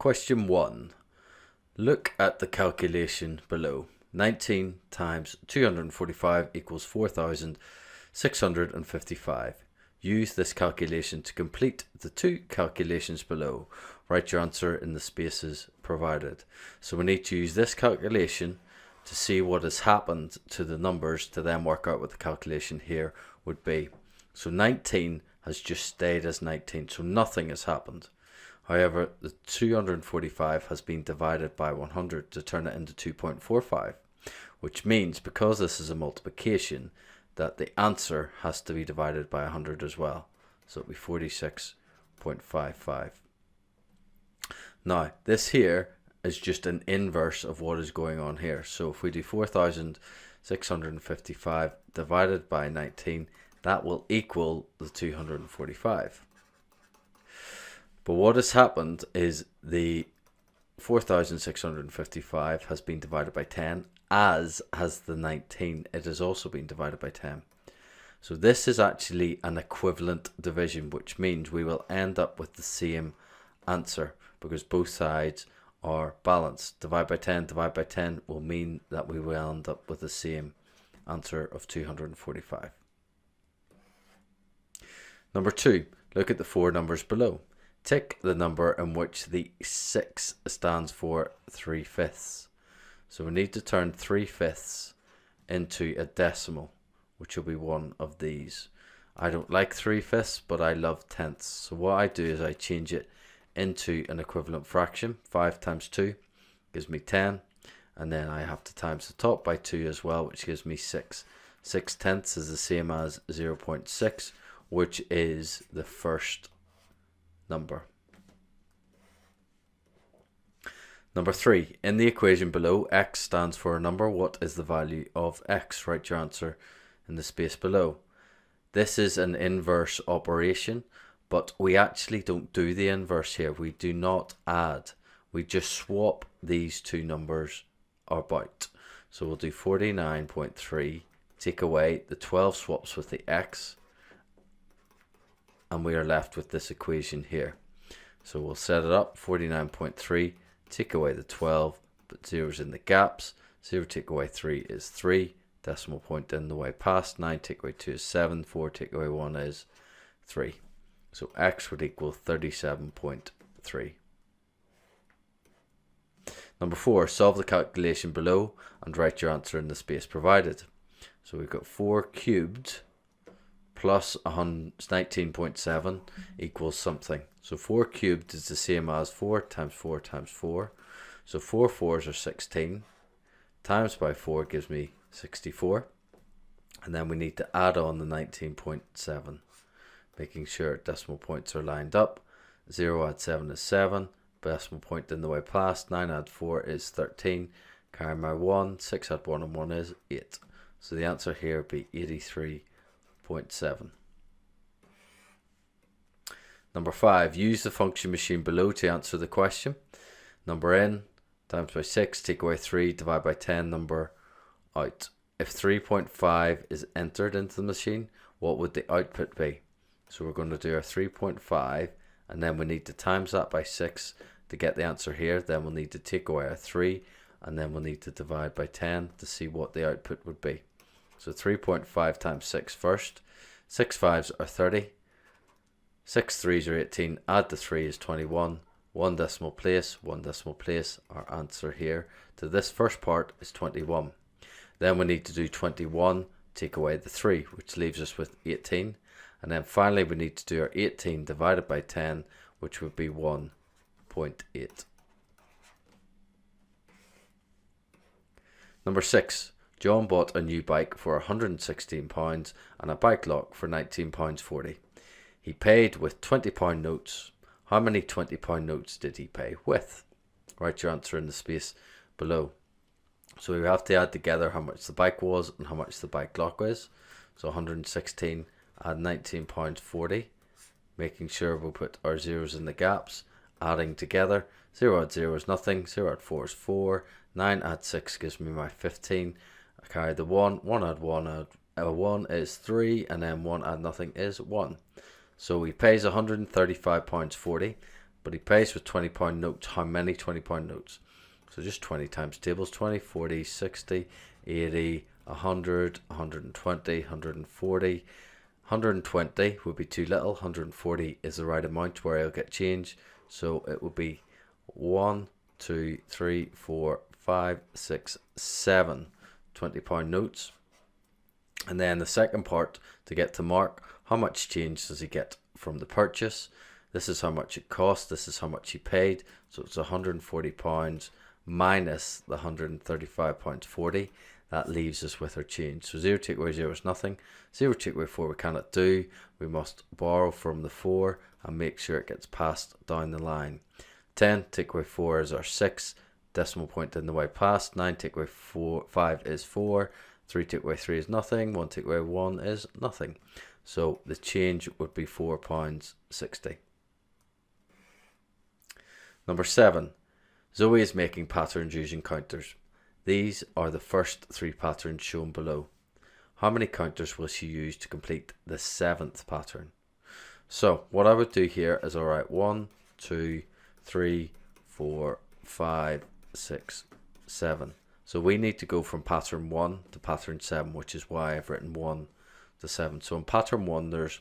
Question 1. Look at the calculation below. 19 times 245 equals 4,655. Use this calculation to complete the two calculations below. Write your answer in the spaces provided. So we need to use this calculation to see what has happened to the numbers to then work out what the calculation here would be. So 19 has just stayed as 19, so nothing has happened. However, the 245 has been divided by 100 to turn it into 2.45, which means because this is a multiplication that the answer has to be divided by 100 as well. So it'll be 46.55. Now, this here is just an inverse of what is going on here. So if we do 4,655 divided by 19, that will equal the 245. But what has happened is the 4,655 has been divided by 10, as has the 19. It has also been divided by 10. So this is actually an equivalent division, which means we will end up with the same answer because both sides are balanced. Divide by 10 will mean that we will end up with the same answer of 245. Number 2, look at the four numbers below. Tick the number in which the 6 stands for 3/5. So we need to turn 3/5 into a decimal, which will be one of these. I don't like 3/5, but I love tenths. So what I do is I change it into an equivalent fraction. 5 times 2 gives me 10. And then I have to times the top by 2 as well, which gives me 6. 6 tenths is the same as 0.6, which is the first number. Number 3, in the equation below, x stands for a number. What is the value of x? Write your answer in the space below. This is an inverse operation, but we actually don't do the inverse here. We do not add. We just swap these two numbers about. So we'll do 49.3, take away the 12 swaps with the x, and we are left with this equation here. So we'll set it up. 49.3, take away the 12, put zeros in the gaps. 0 take away 3 is 3, decimal point in the way past. 9 take away 2 is 7, 4 take away 1 is 3. So x would equal 37.3. Number 4, solve the calculation below and write your answer in the space provided. So we've got 4 cubed plus 19.7 equals something. So 4 cubed is the same as 4 times 4 times 4. So 4 4s are 16. Times by 4 gives me 64. And then we need to add on the 19.7, making sure decimal points are lined up. 0 add 7 is 7. Decimal point in the way past. 9 add 4 is 13. Carry my 1. 6 add 1 and 1 is 8. So the answer here would be 83.7. Number 5, use the function machine below to answer the question. Number in, times by 6, take away 3, divide by 10, number out. If 3.5 is entered into the machine, what would the output be? So we're going to do our 3.5, and then we need to times that by 6 to get the answer here. Then we'll need to take away our 3, and then we'll need to divide by 10 to see what the output would be. So 3.5 times 6 first. 6 5s are 30. 6 3s are 18. Add the 3 is 21. 1 decimal place, 1 decimal place. Our answer here to this first part is 21. Then we need to do 21, take away the 3, which leaves us with 18. And then finally we need to do our 18 divided by 10, which would be 1.8. Number 6. John bought a new bike for £116 and a bike lock for £19.40. He paid with £20 notes. How many £20 notes did he pay with? Write your answer in the space below. So we have to add together how much the bike was and how much the bike lock is. So 116 add £19.40, making sure we put our zeros in the gaps, adding together. 0 add 0 is nothing, 0 add 4 is 4, 9 add 6 gives me my 15. I carry the 1, 1 add 1 add 1 is 3, and then 1 add nothing is 1. So he pays £135.40, but he pays with £20 notes. How many £20 notes? So just 20 times tables: 20, 40, 60, 80, 100, 120, 140. 120 would be too little. 140 is the right amount where I'll get change. So it would be 1, 2, 3, 4, 5, 6, 7 £20 notes. And then the second part, to get to Mark, how much change does he get from the purchase? This is how much it cost. This is how much he paid. So it's £140 minus the £135.40. That leaves us with our change. So 0 take away 0 is nothing. 0 take away 4 we cannot do. We must borrow from the 4 and make sure it gets passed down the line. 10 take away 4 is our 6. Decimal point in the way past. 9 take away 5 is 4. 3 take away 3 is nothing. 1 take away 1 is nothing. So the change would be £4.60. Number 7. Zoe is making patterns using counters. These are the first 3 patterns shown below. How many counters will she use to complete the 7th pattern? So what I would do here is, alright, 1, 2, 3, 4, 5, 6, 7. So we need to go from pattern 1 to pattern 7, which is why I've written 1 to 7. So in pattern 1 there's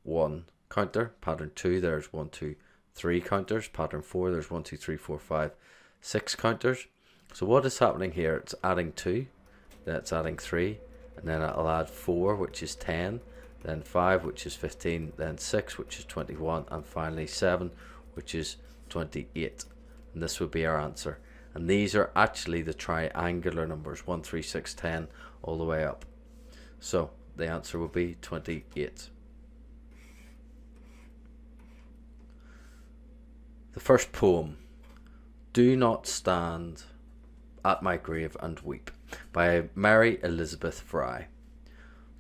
1 counter, pattern 2 there's 1, 2, 3 counters, pattern 4 there's 1, 2, 3, 4, 5, 6 counters. So what is happening here? It's adding 2, then it's adding 3, and then it'll add 4, which is 10, then 5, which is 15, then 6, which is 21, and finally 7, which is 28. And this would be our answer. And these are actually the triangular numbers, 1, 3, 6, 10, all the way up. So the answer will be 28. The first poem, Do Not Stand at My Grave and Weep, by Mary Elizabeth Fry.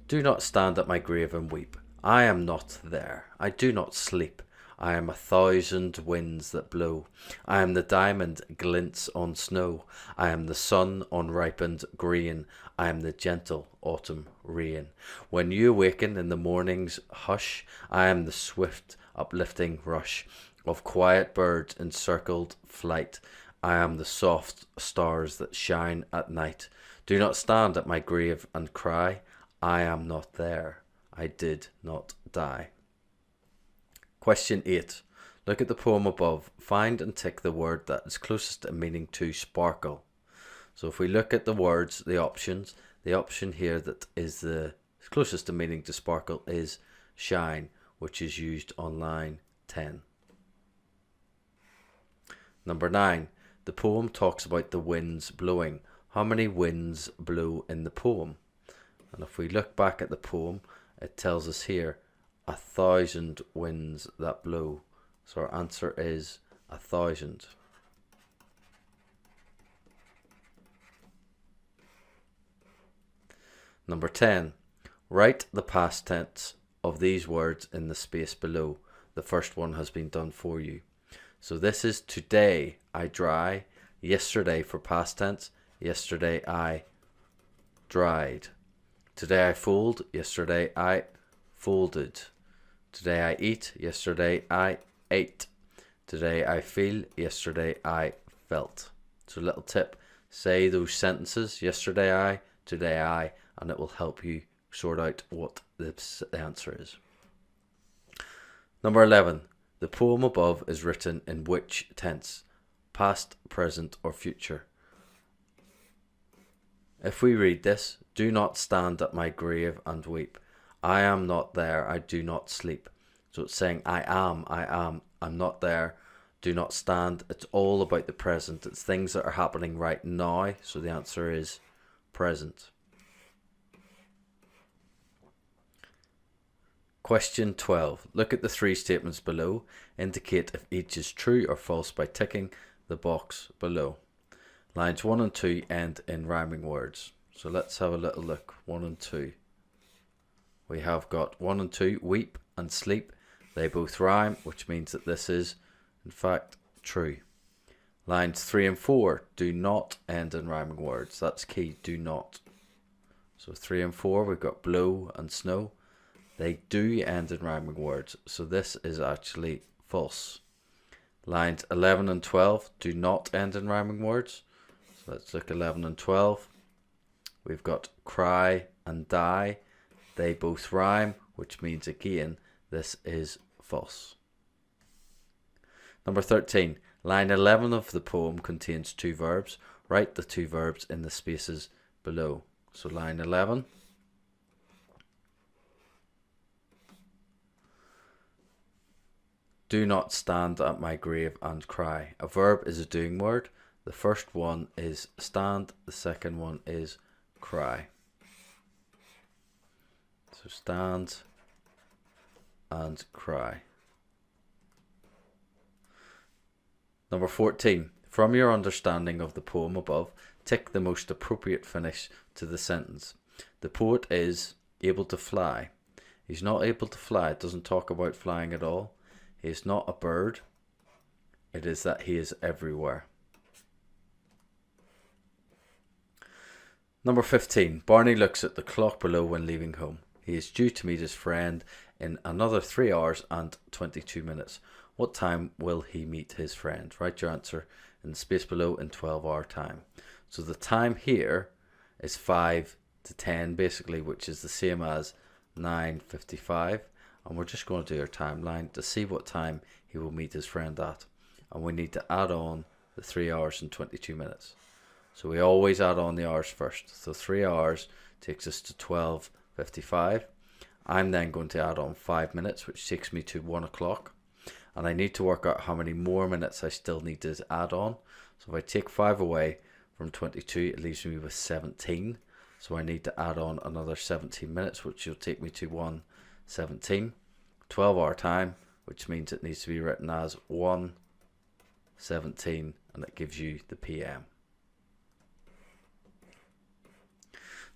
Do not stand at my grave and weep. I am not there. I do not sleep. I am 1,000 winds that blow. I am the diamond glints on snow. I am the sun on ripened grain. I am the gentle autumn rain. When you awaken in the morning's hush, I am the swift uplifting rush of quiet birds in circled flight. I am the soft stars that shine at night. Do not stand at my grave and cry. I am not there. I did not die. Question 8. Look at the poem above. Find and tick the word that is closest in meaning to sparkle. So if we look at the words, the options, the option here that is the closest in meaning to sparkle is shine, which is used on line 10. Number 9. The poem talks about the winds blowing. How many winds blow in the poem? And if we look back at the poem, it tells us here 1,000 winds that blow. So our answer is 1,000. Number 10. Write the past tense of these words in the space below. The first one has been done for you. So this is today I dry, yesterday for past tense, yesterday I dried. Today I fold, yesterday I folded. Today I eat, yesterday I ate. Today I feel, yesterday I felt. So little tip, say those sentences, yesterday I, today I, and it will help you sort out what the answer is. Number 11. The poem above is written in which tense? Past, present, or future? If we read this, do not stand at my grave and weep. I am not there, I do not sleep. So it's saying I am, I'm not there, do not stand. It's all about the present. It's things that are happening right now. So the answer is present. Question 12. Look at the 3 statements below. Indicate if each is true or false by ticking the box below. Lines 1 and 2 end in rhyming words. So let's have a little look. 1 and 2. We have got 1 and 2, weep and sleep. They both rhyme, which means that this is, in fact, true. Lines 3 and 4 do not end in rhyming words. That's key, do not. So 3 and 4, we've got blow and snow. They do end in rhyming words, so this is actually false. Lines 11 and 12 do not end in rhyming words. So let's look 11 and 12. We've got cry and die. They both rhyme, which means again, this is false. Number 13. Line 11 of the poem contains two verbs. Write the two verbs in the spaces below. So line 11. Do not stand at my grave and cry. A verb is a doing word. The first one is stand. The second one is cry. So stand and cry. Number 14. From your understanding of the poem above, tick the most appropriate finish to the sentence. The poet is able to fly. He's not able to fly. It doesn't talk about flying at all. He is not a bird. It is that he is everywhere. Number 15. Barney looks at the clock below when leaving home. He is due to meet his friend in another 3 hours and 22 minutes. What time will he meet his friend? Write your answer in the space below in 12-hour time. So the time here is 5 to 10 basically, which is the same as 9:55. And we're just going to do our timeline to see what time he will meet his friend at. And we need to add on the 3 hours and 22 minutes. So we always add on the hours first. So 3 hours takes us to 12:55. I'm then going to add on 5 minutes, which takes me to 1 o'clock. And I need to work out how many more minutes I still need to add on. So if I take 5 away from 22, it leaves me with 17. So I need to add on another 17 minutes, which will take me to 1:17. 12-hour time, which means it needs to be written as 1:17, and it gives you the PM.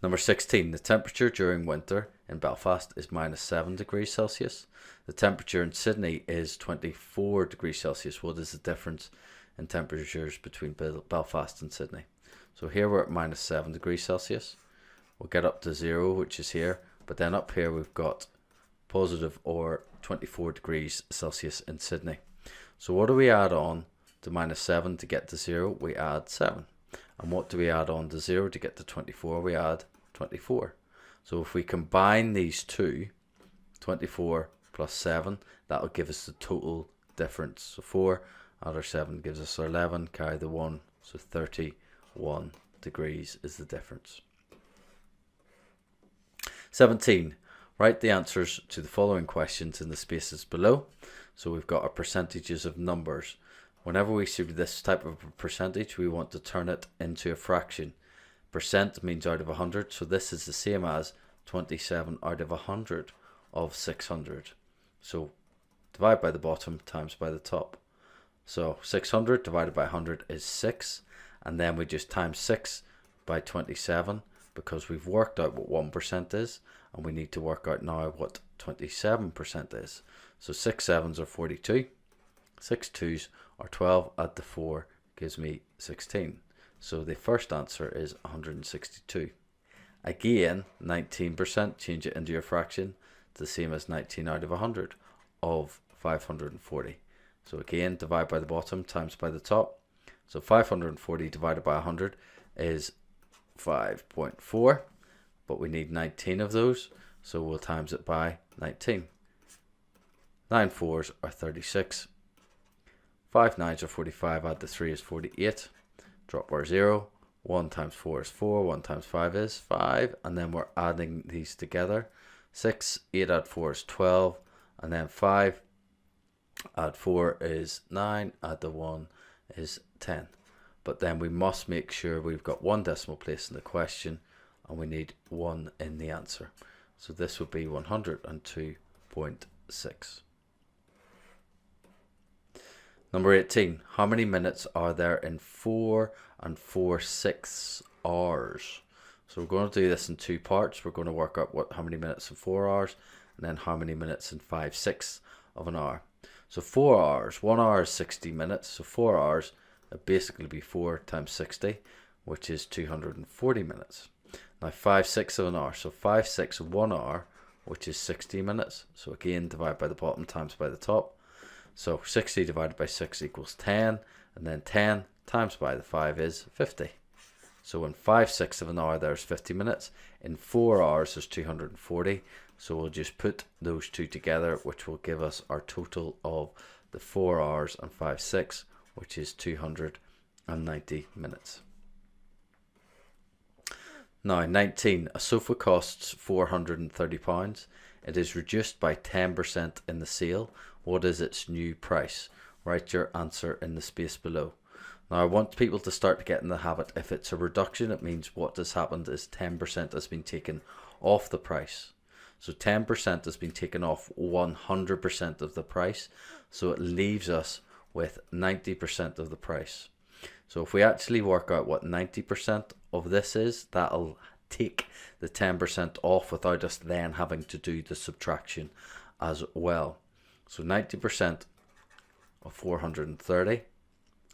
Number 16. The temperature during winter in Belfast is -7 degrees Celsius. The temperature in Sydney is 24 degrees Celsius. What is the difference in temperatures between Belfast and Sydney? So here we're at -7 degrees Celsius. We'll get up to 0, which is here. But then up here we've got positive or 24 degrees Celsius in Sydney. So what do we add on to -7 to get to 0? We add 7. And what do we add on to 0 to get to 24? We add 24. So if we combine these two, 24 plus 7, that will give us the total difference. So 4 add our 7 gives us our 11, carry the 1, so 31 degrees is the difference. 17. Write the answers to the following questions in the spaces below. So we've got our percentages of numbers. Whenever we see this type of a percentage, we want to turn it into a fraction. Percent means out of 100, so this is the same as 27 out of 100 of 600. So divide by the bottom times by the top. So 600 divided by 100 is 6, and then we just times 6 by 27 because we've worked out what 1% is, and we need to work out now what 27% is. So 6 sevens are 42, 6 twos are 12, add the 4 gives me 16. So the first answer is 162. Again, 19%, change it into your fraction, it's the same as 19 out of 100 of 540. So again, divide by the bottom times by the top. So 540 divided by 100 is 5.4, but we need 19 of those, so we'll times it by 19. 9 fours are 36. 5 nines are 45, add the 3 is 48. Drop our 0. 1 times 4 is 4, 1 times 5 is 5, and then we're adding these together. 6, 8 add 4 is 12, and then 5 add 4 is 9, add the 1 is 10. But then we must make sure we've got one decimal place in the question, and we need 1 in the answer. So this would be 102.6. Number 18. How many minutes are there in 4 and 4/6 hours? So we're going to do this in two parts. We're going to work out how many minutes in 4 hours, and then how many minutes in 5/6 of an hour. So 4 hours, 1 hour is 60 minutes. So 4 hours would basically be 4 times 60, which is 240 minutes. Now 5/6 of an hour, so 5/6 of 1 hour, which is 60 minutes. So again, divide by the bottom times by the top. So 60 divided by 6 equals 10, and then 10 times by the 5 is 50. So in 5/6 of an hour there's 50 minutes. In 4 hours there's 240. So we'll just put those two together, which will give us our total of the 4 hours and 5/6, which is 290 minutes. Now 19. A sofa costs £430. It is reduced by 10% in the sale. What is its new price? Write your answer in the space below. Now I want people to start to get in the habit. If it's a reduction, it means what has happened is 10% has been taken off the price. So 10% has been taken off 100% of the price. So it leaves us with 90% of the price. So if we actually work out what 90% of this is, that'll take the 10% off without us then having to do the subtraction as well. So 90% of 430.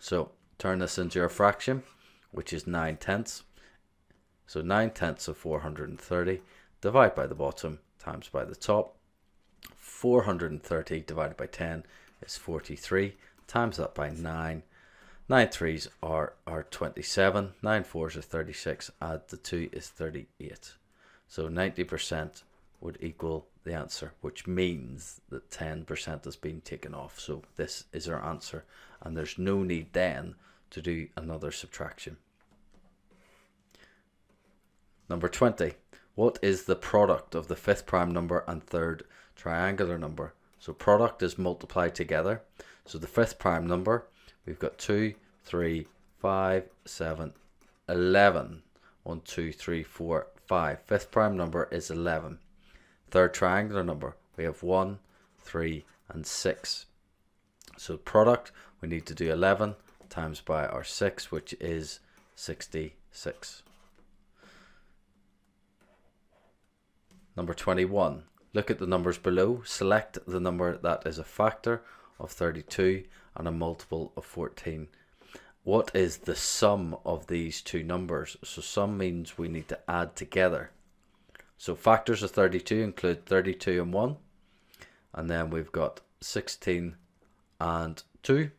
So turn this into a fraction, which is 9/10. So 9/10 of 430, divide by the bottom times by the top. 430 divided by 10 is 43, times that by 9. 9 3s are 27, 9 4s are 36, add the 2 is 38. So 90% would equal the answer, which means that 10% has been taken off. So this is our answer, and there's no need then to do another subtraction. Number 20. What is the product of the fifth prime number and third triangular number? So product is multiplied together. So the fifth prime number, we've got 2, 3, 5, 7, 11. 1, 2, 3, 4, 5. Fifth prime number is 11. Third triangular number, we have 1, 3, and 6. So product, we need to do 11 times by our 6, which is 66. Number 21. Look at the numbers below. Select the number that is a factor of 32 and a multiple of 14. What is the sum of these two numbers? So sum means we need to add together. So factors of 32 include 32 and 1. And then we've got 16 and 2.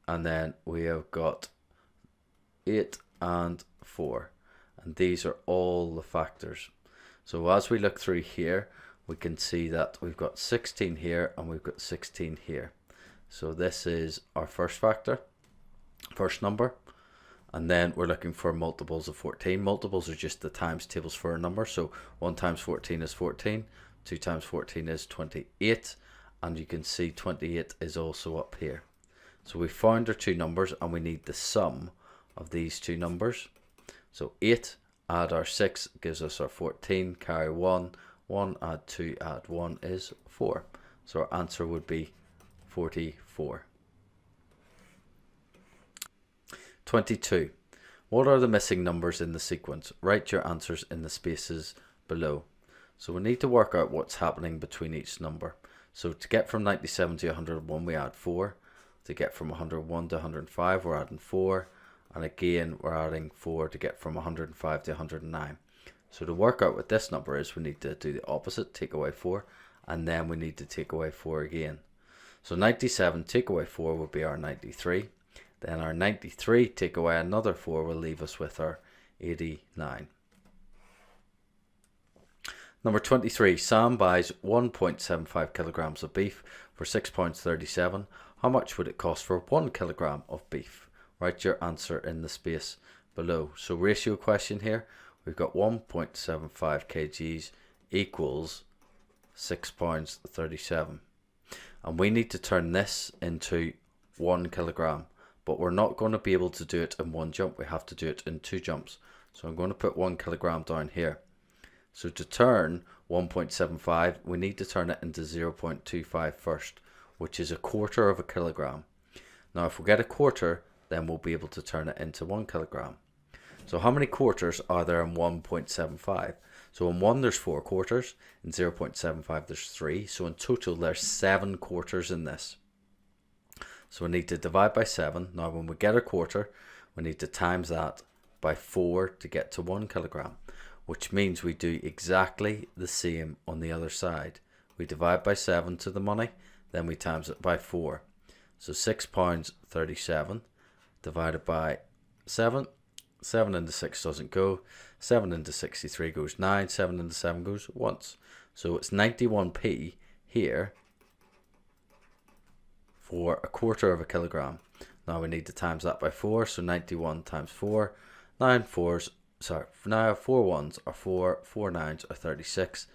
And then we have got 8 and 4. And these are all the factors. So as we look through here, we can see that we've got 16 here and we've got 16 here. So this is our first factor, first number. And then we're looking for multiples of 14. Multiples are just the times tables for a number. So 1 times 14 is 14. 2 times 14 is 28. And you can see 28 is also up here. So we found our two numbers and we need the sum of these two numbers. So 8 add our 6 gives us our 14, carry 1. 1 add 2 add 1 is 4. So our answer would be 44. 22. What are the missing numbers in the sequence? Write your answers in the spaces below. So we need to work out what's happening between each number. So to get from 97 to 101 we add 4. To get from 101 to 105 we're adding 4. And again we're adding 4 to get from 105 to 109. So to work out what this number is, we need to do the opposite, take away 4, and then we need to take away 4 again. So 97 take away 4 will be our 93. Then our 93 take away another 4 will leave us with our 89. Number 23. Sam buys 1.75 kilograms of beef for £6.37. How much would it cost for 1 kilogram of beef? Write your answer in the space below. So ratio question here. We've got 1.75 kgs equals £6.37. And we need to turn this into 1 kilogram. But we're not going to be able to do it in one jump. We have to do it in 2 jumps. So I'm going to put 1 kilogram down here. So to turn 1.75, we need to turn it into 0.25 first, which is 1/4 of a kilogram. Now if we get 1/4, then we'll be able to turn it into 1 kilogram. So how many quarters are there in 1.75? So in 1 there's 4 quarters, in 0.75 there's 3. So in total there's 7 quarters in this. So we need to divide by 7. Now when we get 1/4, we need to times that by 4 to get to 1 kilogram, which means we do exactly the same on the other side. We divide by 7 to the money, then we times it by 4. So £6.37 divided by 7. 7 into 6 doesn't go. 7 into 63 goes 9. 7 into 7 goes once. So it's 91p here for a quarter of a kilogram. Now we need to times that by 4. So 91 times 4. 4 ones are 4. 4 nines are 36.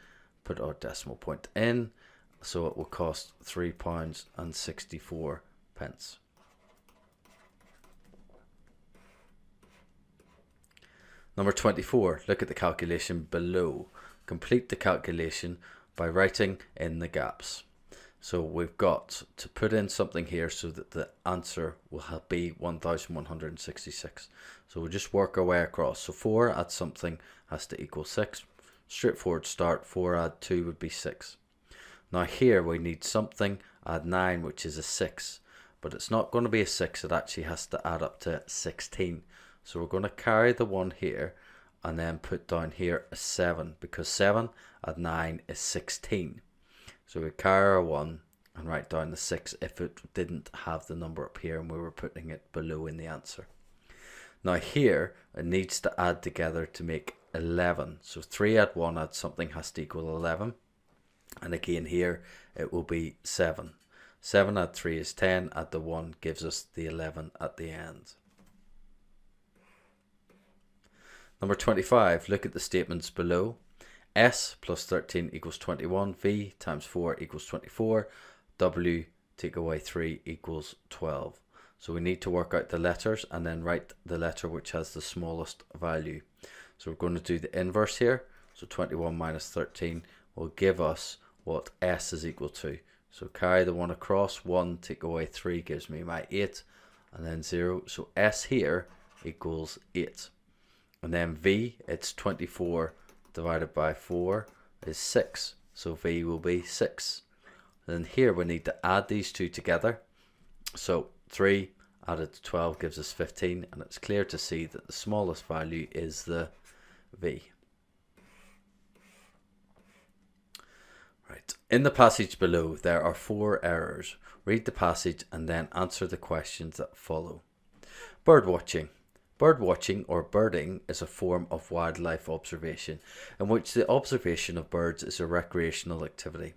Put our decimal point in. So it will cost £3.64. Number 24, look at the calculation below. Complete the calculation by writing in the gaps. So we've got to put in something here so that the answer will be 1166. So we'll just work our way across. So 4 add something has to equal 6. Straightforward start. 4 add 2 would be 6. Now here we need something add 9, which is a 6. But it's not going to be a 6, it actually has to add up to 16. So we're going to carry the 1 here and then put down here a 7, because 7 add 9 is 16. So we carry our 1 and write down the 6 if it didn't have the number up here and we were putting it below in the answer. Now here it needs to add together to make 11. So 3 add 1 add something has to equal 11. And again here it will be 7. 7 add 3 is 10. Add the 1 gives us the 11 at the end. Number 25, look at the statements below. S plus 13 equals 21. V times 4 equals 24. W take away 3 equals 12. So we need to work out the letters and then write the letter which has the smallest value. So we're going to do the inverse here. So 21 minus 13 will give us what S is equal to. So carry the 1 across. 1 take away 3 gives me my 8. And then 0. So S here equals 8. And then V, it's 24 divided by 4 is 6. So V will be 6. And then here we need to add these two together. So 3 added to 12 gives us 15. And it's clear to see that the smallest value is the V. Right. In the passage below, there are 4 errors. Read the passage and then answer the questions that follow. Bird watching. Bird watching or birding is a form of wildlife observation in which the observation of birds is a recreational activity.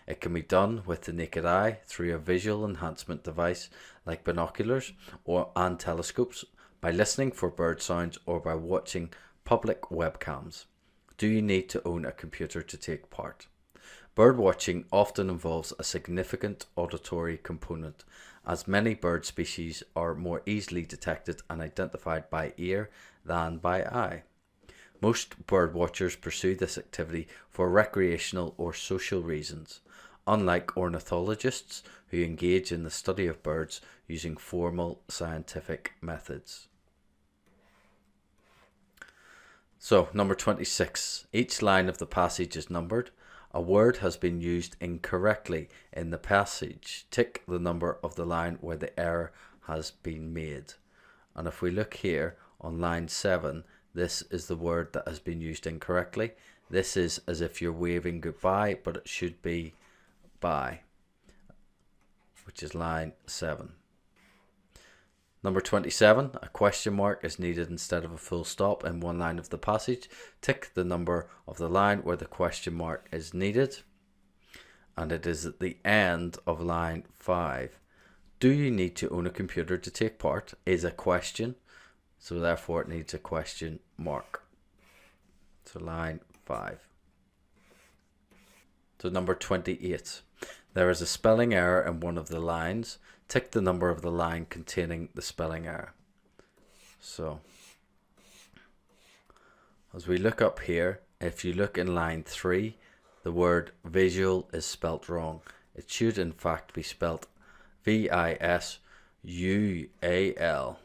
It can be done with the naked eye through a visual enhancement device like binoculars and telescopes, by listening for bird sounds, or by watching public webcams. Do you need to own a computer to take part? Bird watching often involves a significant auditory component, as many bird species are more easily detected and identified by ear than by eye. Most bird watchers pursue this activity for recreational or social reasons, unlike ornithologists who engage in the study of birds using formal scientific methods. So, number 26. Each line of the passage is numbered. A word has been used incorrectly in the passage. Tick the number of the line where the error has been made. And if we look here on line 7, this is the word that has been used incorrectly. This is as if you're waving goodbye, but it should be bye, which is line 7. Number 27, a question mark is needed instead of a full stop in one line of the passage. Tick the number of the line where the question mark is needed. And it is at the end of line 5. Do you need to own a computer to take part is a question. So therefore it needs a question mark. So line 5. So number 28. There is a spelling error in one of the lines. Tick the number of the line containing the spelling error. So, as we look up here, if you look in line 3, the word visual is spelt wrong. It should in fact be spelt V-I-S-U-A-L.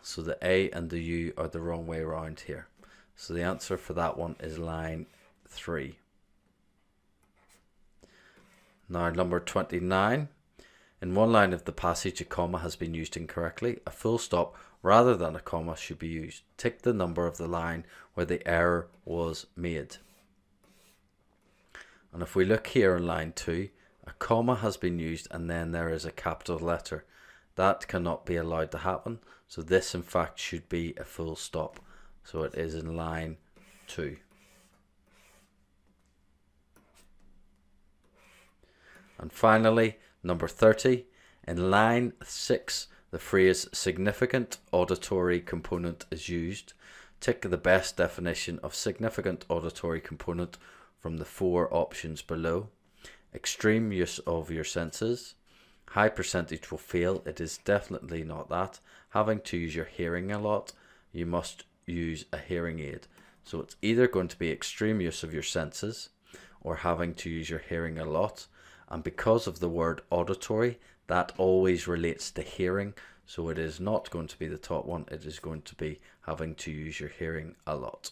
So the A and the U are the wrong way around here. So the answer for that one is line 3. Now number 29. In one line of the passage, a comma has been used incorrectly. A full stop rather than a comma should be used. Tick the number of the line where the error was made. And if we look here on line 2, a comma has been used and then there is a capital letter. That cannot be allowed to happen. So this in fact should be a full stop. So it is in line 2. And finally, number 30, in line 6, the phrase significant auditory component is used. Tick the best definition of significant auditory component from the 4 options below. Extreme use of your senses. High percentage will fail. It is definitely not that. Having to use your hearing a lot. You must use a hearing aid. So it's either going to be extreme use of your senses or having to use your hearing a lot. And because of the word auditory, that always relates to hearing. So it is not going to be the top one. It is going to be having to use your hearing a lot.